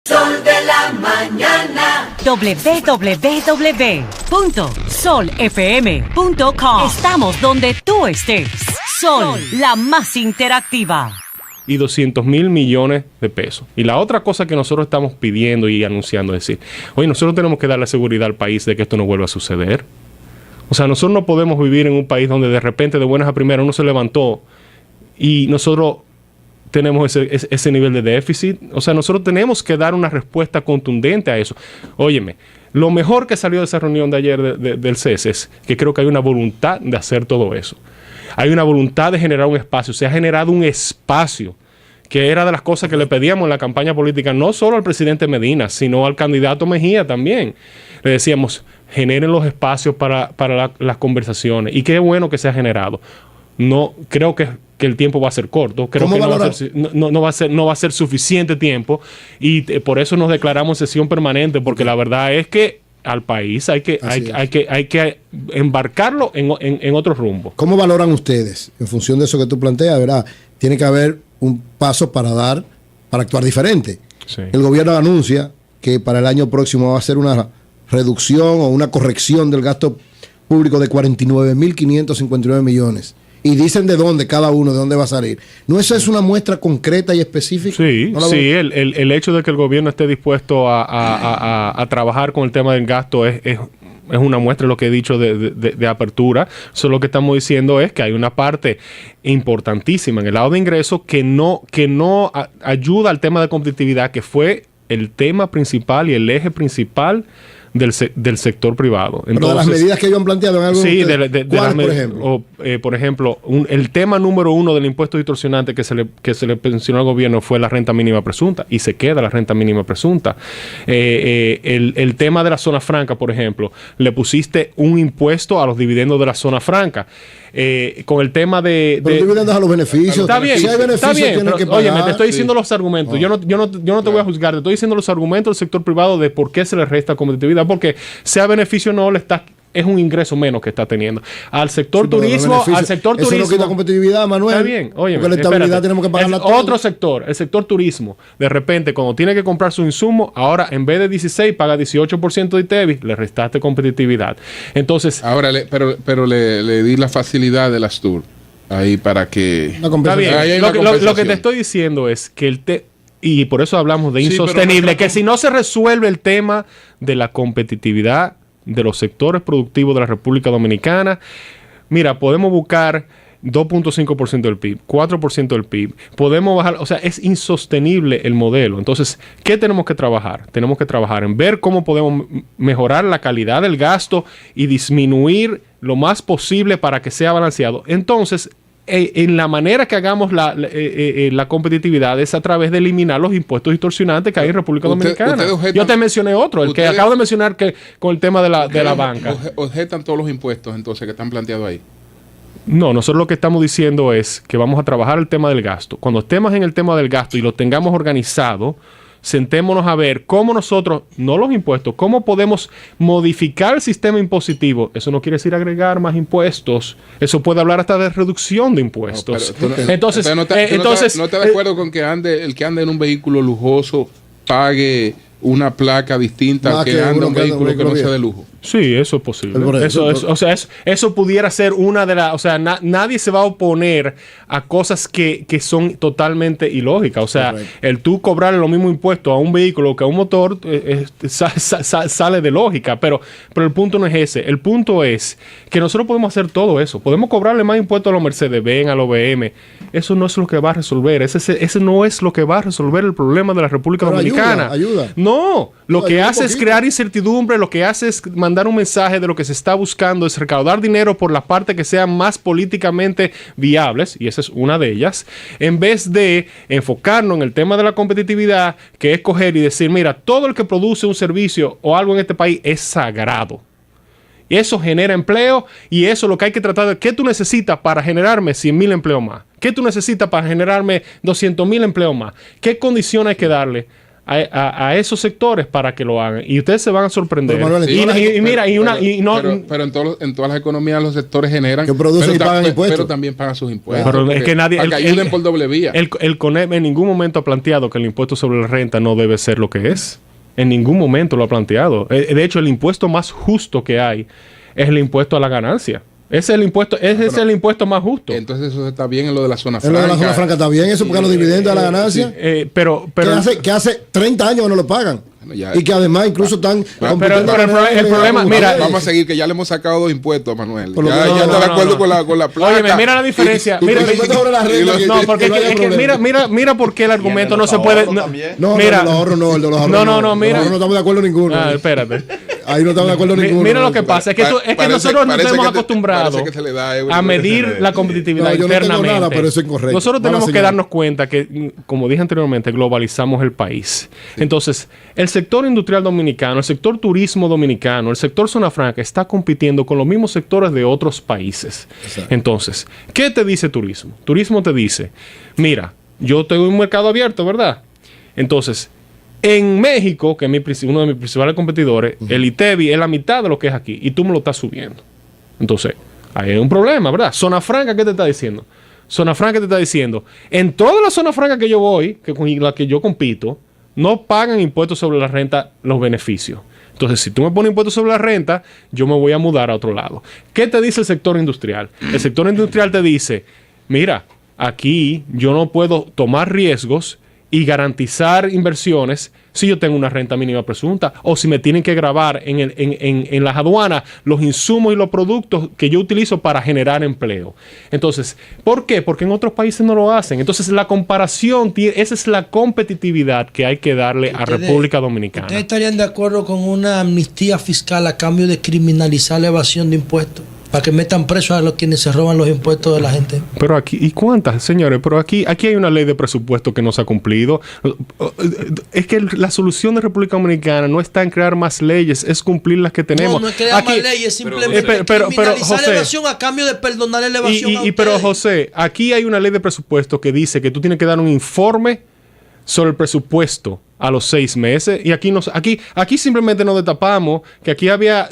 Sol de la mañana. www.solfm.com. Estamos donde tú estés. Sol, la más interactiva. Y 200,000 millones de pesos. Y la otra cosa que nosotros estamos pidiendo y anunciando es decir, oye, nosotros tenemos que dar la seguridad al país de que esto no vuelva a suceder. O sea, nosotros no podemos vivir en un país donde de repente, de buenas a primeras, uno se levantó y nosotros tenemos ese nivel de déficit. O sea, nosotros tenemos que dar una respuesta contundente a eso. Óyeme, lo mejor que salió de esa reunión de ayer del CES es que creo que hay una voluntad de hacer todo eso. Hay una voluntad de generar un espacio. Se ha generado un espacio que era de las cosas que le pedíamos en la campaña política, no solo al presidente Medina, sino al candidato Mejía también. Le decíamos, generen los espacios para las conversaciones. Y qué bueno que se ha generado. No, creo que el tiempo va a ser corto. Creo que no va a ser suficiente tiempo. Y por eso nos declaramos sesión permanente, porque la verdad es que al país hay que embarcarlo en otro rumbo. ¿Cómo valoran ustedes, en función de eso que tú planteas, verdad? Tiene que haber un paso para actuar diferente. Sí. El gobierno anuncia que para el año próximo va a hacer una reducción o una corrección del gasto público de 49.559 millones. Y dicen de dónde cada uno, de dónde va a salir. ¿No eso es una muestra concreta y específica? Sí, ¿No sí, el hecho de que el gobierno esté dispuesto a trabajar con el tema del gasto es una muestra de lo que he dicho de apertura. Solo lo que estamos diciendo es que hay una parte importantísima en el lado de ingresos que no ayuda al tema de competitividad, que fue el tema principal y el eje principal del sector privado. Entonces, pero de las medidas que ellos han planteado en algo. Sí, ¿cuáles, por ejemplo? Por ejemplo, el tema número uno del impuesto distorsionante que se le pensionó al gobierno fue la renta mínima presunta, y se queda la renta mínima presunta. El tema de la zona franca, por ejemplo, le pusiste un impuesto a los dividendos de la zona franca. Con el tema de dividendos a los beneficios. Está bien, si hay beneficios, pero, que pagar. oye, te estoy diciendo los argumentos. Yo no te voy a juzgar. Te estoy diciendo los argumentos del sector privado de por qué se le resta competitividad. Porque sea beneficio o no, es un ingreso menos que está teniendo. Al sector turismo, Eso no quita competitividad, Manuel. Está bien, oye. Porque la estabilidad tenemos que pagarla todo. Otro sector, el sector turismo. De repente, cuando tiene que comprar su insumo, ahora en vez de 16 paga 18% de ITEVI, le restaste competitividad. Entonces, ahora, pero le di la facilidad de las TUR ahí para que. Está bien. Lo que te estoy diciendo es que y por eso hablamos de insostenible, que si no se resuelve el tema de la competitividad de los sectores productivos de la República Dominicana, mira, podemos buscar 2.5% del PIB, 4% del PIB, podemos bajar, o sea, es insostenible el modelo. Entonces, ¿qué tenemos que trabajar? Tenemos que trabajar en ver cómo podemos mejorar la calidad del gasto y disminuir lo más posible para que sea balanceado. Entonces, en la manera que hagamos la competitividad es a través de eliminar los impuestos distorsionantes que hay en República Dominicana. Yo te mencioné otro, el que acabo de mencionar, que con el tema de la banca. ¿Objetan todos los impuestos entonces que están planteados ahí? No, nosotros lo que estamos diciendo es que vamos a trabajar el tema del gasto. Cuando estemos en el tema del gasto y lo tengamos organizado, sentémonos a ver cómo nosotros, no los impuestos, cómo podemos modificar el sistema impositivo. Eso no quiere decir agregar más impuestos. Eso puede hablar hasta de reducción de impuestos. Entonces, ¿no estás de acuerdo con que el que ande en un vehículo lujoso pague una placa distinta al que anda en un vehículo que no sea de lujo? Sí, eso es posible. Eso pudiera ser una de las... O sea, nadie se va a oponer a cosas que son totalmente ilógicas. O sea, el tú cobrar los mismos impuestos a un vehículo que a un motor sale de lógica. Pero el punto no es ese. El punto es que nosotros podemos hacer todo eso. Podemos cobrarle más impuestos a los Mercedes-Benz, a los BM. Eso no es lo que va a resolver. Ese no es lo que va a resolver el problema de la República Dominicana. Ayuda. No. Lo que hace es crear incertidumbre. Lo que hace es mandar un mensaje de lo que se está buscando es recaudar dinero por las partes que sean más políticamente viables, y esa es una de ellas, en vez de enfocarnos en el tema de la competitividad, que es coger y decir, mira, todo el que produce un servicio o algo en este país es sagrado. Y eso genera empleo, y eso es lo que hay que tratar de... ¿Qué tú necesitas para generarme 100,000 empleos más? ¿Qué tú necesitas para generarme 200,000 empleos más? ¿Qué condiciones hay que darle a esos sectores para que lo hagan. Y ustedes se van a sorprender. Pero, Manuel, pero en todas las economías los sectores generan... Que producen y pagan impuestos. Pero también pagan sus impuestos. Pero es que nadie... Para que ayuden por doble vía. El CONEP en ningún momento ha planteado que el impuesto sobre la renta no debe ser lo que es. En ningún momento lo ha planteado. De hecho, el impuesto más justo que hay es el impuesto a la ganancia. Ese es el impuesto más justo. Entonces eso está bien en lo de la zona franca. En lo de la zona franca está bien eso, porque los dividendos a la ganancia. Pero que hace 30 años que no lo pagan. Y que además incluso están... Pero el problema, mira... Vamos a seguir, que ya le hemos sacado 2 impuestos a Manuel. Ya está de acuerdo con la placa. Oye, mira la diferencia. Mira por qué el argumento no se puede... No, el de los ahorros no. No, mira. No estamos de acuerdo ninguno. Espérate. Ahí no estamos de acuerdo ninguno. Mira lo que pasa. Es que nosotros nos hemos acostumbrado a medir la competitividad internamente. No tengo nada, pero eso es incorrecto. Nosotros tenemos que darnos cuenta que, como dije anteriormente, globalizamos el país. Entonces, el sector industrial dominicano, el sector turismo dominicano, el sector zona franca está compitiendo con los mismos sectores de otros países. Exacto. Entonces, ¿qué te dice turismo? Turismo te dice, mira, yo tengo un mercado abierto, ¿verdad? Entonces, en México, que es uno de mis principales competidores, el ITEVI es la mitad de lo que es aquí y tú me lo estás subiendo. Entonces, ahí hay un problema, ¿verdad? Zona franca, ¿qué te está diciendo? Zona franca te está diciendo, en toda la zona franca que yo voy, con la que yo compito, no pagan impuestos sobre la renta los beneficios. Entonces, si tú me pones impuestos sobre la renta, yo me voy a mudar a otro lado. ¿Qué te dice el sector industrial? El sector industrial te dice, mira, aquí yo no puedo tomar riesgos y garantizar inversiones si yo tengo una renta mínima presunta o si me tienen que gravar en las aduanas los insumos y los productos que yo utilizo para generar empleo. Entonces, ¿por qué? Porque en otros países no lo hacen. Entonces, la comparación, esa es la competitividad que hay que darle a República Dominicana. ¿Ustedes estarían de acuerdo con una amnistía fiscal a cambio de criminalizar la evasión de impuestos? Para que metan presos a los quienes se roban los impuestos de la gente. Pero aquí, ¿y cuántas, señores? Pero aquí hay una ley de presupuesto que no se ha cumplido. Es que la solución de República Dominicana no está en crear más leyes, es cumplir las que tenemos. No es crear más leyes, simplemente criminalizar la evasión a cambio de perdonar la evasión a ustedes. Pero José, aquí hay una ley de presupuesto que dice que tú tienes que dar un informe sobre el presupuesto a los 6 meses y aquí simplemente nos destapamos que aquí había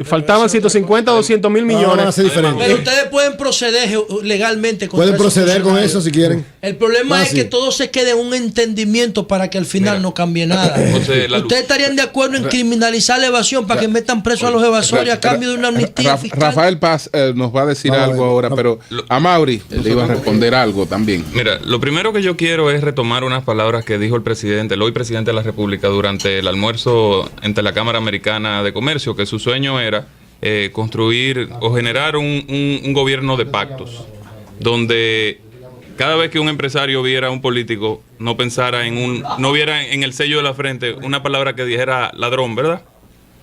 faltaban 150 o 200 mil millones. Pero ustedes pueden proceder legalmente con eso si quieren. El problema es que todo se quede en un entendimiento para que al final no cambie nada. ¿Ustedes estarían de acuerdo en criminalizar la evasión para que metan presos a los evasores a cambio de una amnistía fiscal? Rafael Paz nos va a decir algo ahora, pero a Mauri le iba a responder algo también. Mira, lo primero que yo quiero es retomar unas palabras que dijo el presidente, el hoy presidente de la República, durante el almuerzo entre la Cámara Americana de Comercio, que su sueño era construir o generar un gobierno de pactos, donde cada vez que un empresario viera a un político no pensara no viera en el sello de la frente una palabra que dijera ladrón, ¿verdad?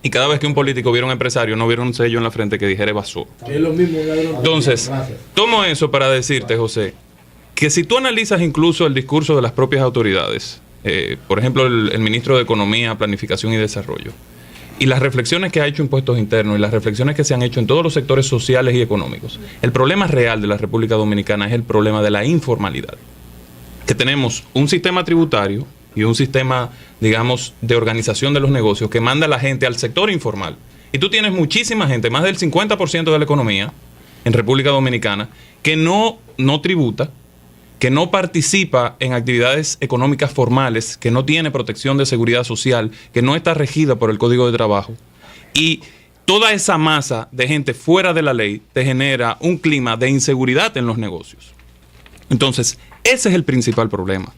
Y cada vez que un político viera a un empresario no viera un sello en la frente que dijera evasor. Es lo mismo, entonces, tomo eso para decirte, José, que si tú analizas incluso el discurso de las propias autoridades, por ejemplo, el ministro de Economía, Planificación y Desarrollo, y las reflexiones que ha hecho Impuestos Internos y las reflexiones que se han hecho en todos los sectores sociales y económicos, el problema real de la República Dominicana es el problema de la informalidad. Que tenemos un sistema tributario y un sistema, digamos, de organización de los negocios que manda a la gente al sector informal. Y tú tienes muchísima gente, más del 50% de la economía en República Dominicana, que no tributa, que no participa en actividades económicas formales, que no tiene protección de seguridad social, que no está regida por el Código de Trabajo. Y toda esa masa de gente fuera de la ley te genera un clima de inseguridad en los negocios. Entonces, ese es el principal problema.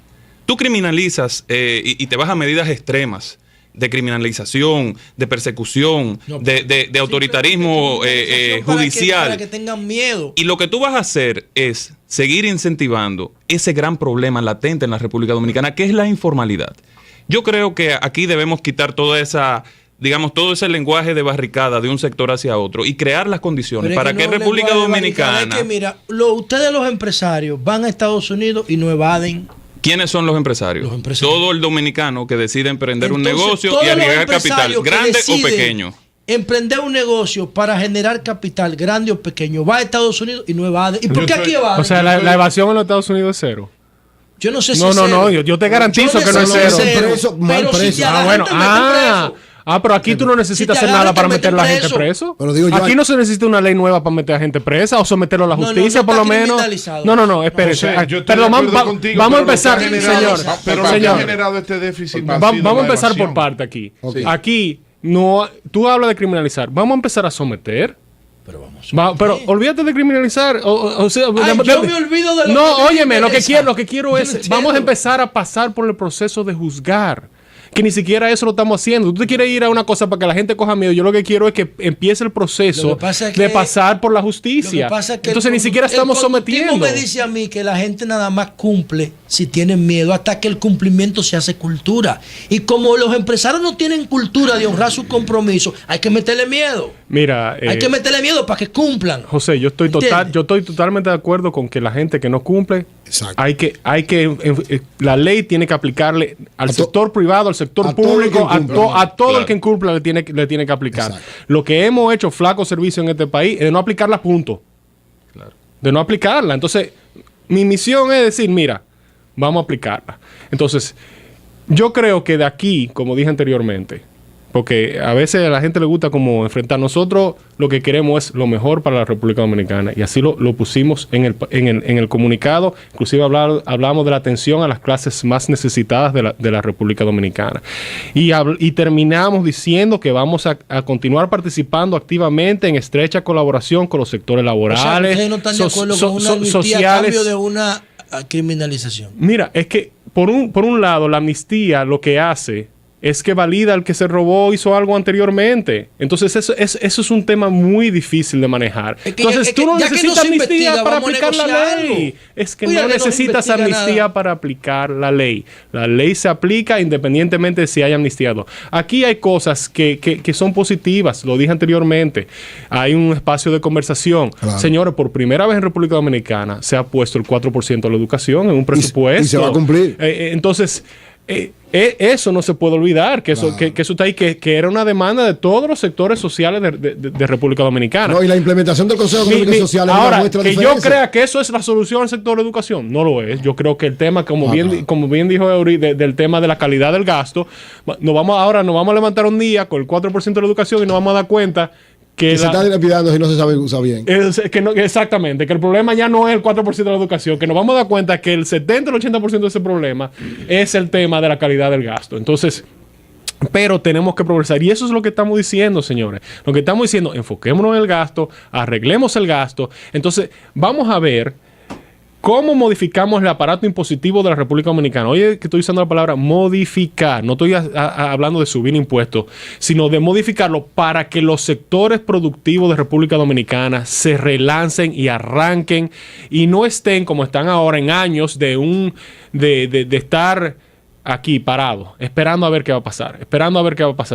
Tú criminalizas y te vas a medidas extremas de criminalización, de persecución, de autoritarismo judicial. Para que tengan miedo. Y lo que tú vas a hacer es seguir incentivando ese gran problema latente en la República Dominicana, que es la informalidad. Yo creo que aquí debemos quitar toda esa, digamos, todo ese lenguaje de barricada de un sector hacia otro y crear las condiciones para que República Dominicana... Es que mira, ustedes los empresarios van a Estados Unidos y no evaden. ¿Quiénes son los empresarios? Todo el dominicano que decide emprender un negocio y arriesgar capital, grande o pequeño. Emprender un negocio para generar capital, grande o pequeño, va a Estados Unidos y no evade. ¿Y por qué aquí evade? O sea, la evasión en los Estados Unidos es cero. Yo no sé si No, yo te garantizo que no es cero. Pero si pero aquí tú no necesitas hacer nada para meter a la gente preso. Pero digo aquí no se necesita una ley nueva para meter a gente presa o someterlo a la justicia, por lo menos. No, espérese. Pero vamos a empezar, señor. Pero lo que ha generado este déficit. Vamos a empezar por parte aquí. Aquí no, tú hablas de criminalizar. Vamos a empezar a someter. Pero olvídate de criminalizar. Yo me olvido de lo que quiero es, vamos a empezar a pasar por el proceso de juzgar. Que ni siquiera eso lo estamos haciendo. Tú te quieres ir a una cosa para que la gente coja miedo. Yo lo que quiero es que empiece el proceso de pasar por la justicia. Entonces ni siquiera estamos sometiendo. El me dice a mí que la gente nada más cumple si tienen miedo hasta que el cumplimiento se hace cultura. Y como los empresarios no tienen cultura de honrar sus compromisos, hay que meterle miedo. Mira, hay que meterle miedo para que cumplan. José, yo estoy totalmente de acuerdo con que la gente que no cumple, la ley tiene que aplicarle al sector privado, al sector público, a todo el que incumpla le tiene que aplicar. Exacto. Lo que hemos hecho flaco servicio en este país es de no aplicarla, punto. Claro. De no aplicarla. Entonces, mi misión es decir, mira, vamos a aplicarla. Entonces, yo creo que de aquí, como dije anteriormente, porque a veces a la gente le gusta como enfrentar. Nosotros lo que queremos es lo mejor para la República Dominicana. Y así lo pusimos en el comunicado. Inclusive hablamos de la atención a las clases más necesitadas de la República Dominicana. Y terminamos diciendo que vamos a continuar participando activamente en estrecha colaboración con los sectores laborales, ¿ustedes no están de acuerdo con una amnistía sociales, a cambio de una criminalización? Mira, es que por un lado la amnistía lo que hace es que valida al que se robó, hizo algo anteriormente. Entonces eso es un tema muy difícil de manejar. Entonces tú no necesitas amnistía para aplicar la ley. Es que no necesitas amnistía para aplicar la ley. La ley se aplica independientemente de si hay amnistía o no. Aquí hay cosas que son positivas, lo dije anteriormente. Hay un espacio de conversación. Claro. Señores, por primera vez en República Dominicana se ha puesto el 4% a la educación en un presupuesto. Y se va a cumplir. Entonces... eso no se puede olvidar, que eso está ahí, que era una demanda de todos los sectores sociales de República Dominicana. No, y la implementación del Consejo Económico y Social es ahora, una muestra que diferencia. yo crea que eso es la solución al sector de educación, no lo es. Yo creo que el tema, como bien dijo Eury, del tema de la calidad del gasto, nos vamos a levantar un día con el 4% de la educación y nos vamos a dar cuenta que se está dilapidando si no se sabe usar bien. Exactamente, que el problema ya no es el 4% de la educación, que nos vamos a dar cuenta que el 70 o el 80% de ese problema es el tema de la calidad del gasto. Entonces, pero tenemos que progresar. Y eso es lo que estamos diciendo, señores. Lo que estamos diciendo, enfoquémonos en el gasto, arreglemos el gasto. Entonces, vamos a ver cómo modificamos el aparato impositivo de la República Dominicana. Oye, que estoy usando la palabra modificar. No estoy hablando de subir impuestos, sino de modificarlo para que los sectores productivos de República Dominicana se relancen y arranquen y no estén como están ahora en años de estar aquí parado, esperando a ver qué va a pasar.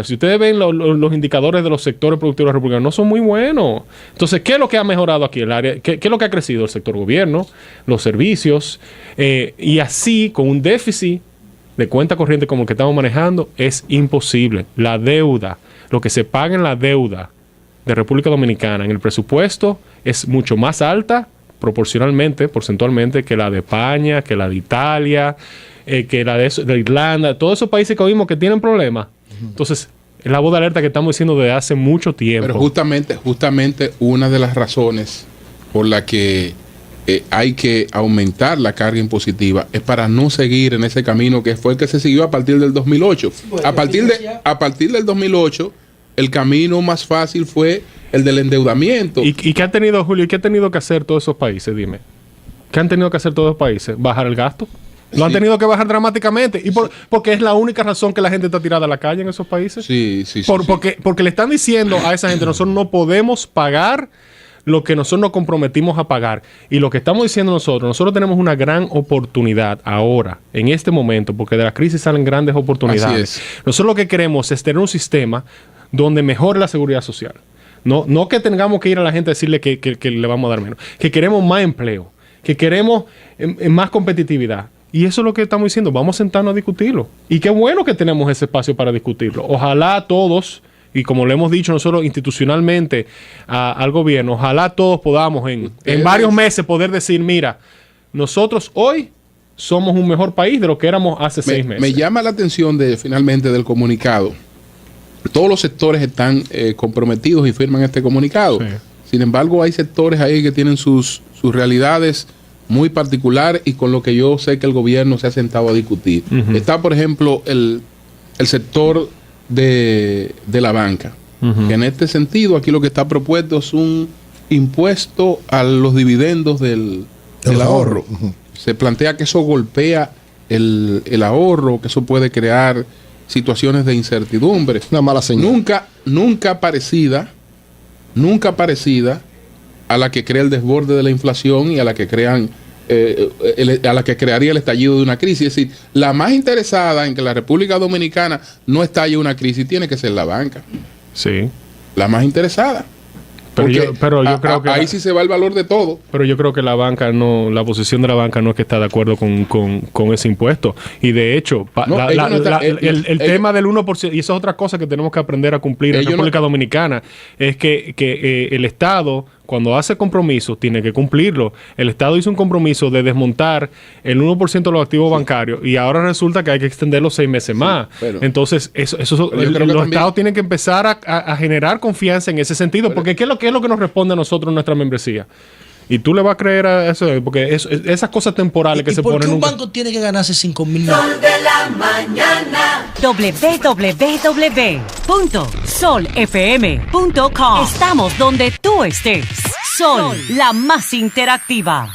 Si ustedes ven los indicadores de los sectores productivos de la República, no son muy buenos. Entonces, ¿qué es lo que ha mejorado aquí el área? ¿Qué es lo que ha crecido? El sector gobierno, los servicios, y así, con un déficit de cuenta corriente como el que estamos manejando, es imposible. La deuda, lo que se paga en la deuda de República Dominicana en el presupuesto es mucho más alta proporcionalmente, porcentualmente, que la de España, que la de Italia, que la de Irlanda, todos esos países que oímos que tienen problemas. Entonces, es la voz de alerta que estamos diciendo desde hace mucho tiempo. Pero justamente una de las razones por la que hay que aumentar la carga impositiva es para no seguir en ese camino que fue el que se siguió a partir del 2008. A partir del 2008, el camino más fácil fue el del endeudamiento. ¿Y qué ha tenido, Julio? ¿Qué ha tenido que hacer todos esos países? Dime. ¿Qué han tenido que hacer todos los países? ¿Bajar el gasto? Lo han tenido que bajar dramáticamente. Y porque es la única razón que la gente está tirada a la calle en esos países. Porque le están diciendo a esa gente, nosotros no podemos pagar lo que nosotros nos comprometimos a pagar. Y lo que estamos diciendo nosotros tenemos una gran oportunidad ahora, en este momento, porque de la crisis salen grandes oportunidades. Nosotros lo que queremos es tener un sistema donde mejore la seguridad social. No que tengamos que ir a la gente a decirle que le vamos a dar menos. Que queremos más empleo. Que queremos más competitividad. Y eso es lo que estamos diciendo. Vamos a sentarnos a discutirlo. Y qué bueno que tenemos ese espacio para discutirlo. Ojalá todos, y como le hemos dicho nosotros institucionalmente al gobierno, ojalá todos podamos en varios meses poder decir, mira, nosotros hoy somos un mejor país de lo que éramos hace 6 meses. Me llama la atención finalmente del comunicado. Todos los sectores están comprometidos y firman este comunicado. Sí. Sin embargo, hay sectores ahí que tienen sus realidades muy particulares y con lo que yo sé que el gobierno se ha sentado a discutir. Uh-huh. Está, por ejemplo, el sector de la banca. Uh-huh. Que en este sentido, aquí lo que está propuesto es un impuesto a los dividendos del ahorro. Uh-huh. Se plantea que eso golpea el ahorro, que eso puede crear situaciones de incertidumbre. Una mala señal. Nunca parecida a la que crea el desborde de la inflación y a la que crearía el estallido de una crisis. Es decir, la más interesada en que la República Dominicana no estalle una crisis tiene que ser la banca. Sí. La más interesada. Pero yo creo que ahí sí se va el valor de todo. Pero yo creo que la posición de la banca no es que está de acuerdo con ese impuesto. Y de hecho, el tema del 1%, y esa es otra cosa que tenemos que aprender a cumplir en República Dominicana, es que el Estado, cuando hace compromisos, tiene que cumplirlo. El Estado hizo un compromiso de desmontar el 1% de los activos bancarios y ahora resulta que hay que extenderlo 6 meses más. Entonces, los Estados tienen que empezar a generar confianza en ese sentido, porque ¿qué es lo que nos responde a nosotros nuestra membresía? Y tú le vas a creer a eso, porque esas cosas temporales que se ponen... ¿Por qué un banco tiene que ganarse 5 mil millones? Sol de la mañana. www.solfm.com. Estamos donde tú estés. Sol, la más interactiva.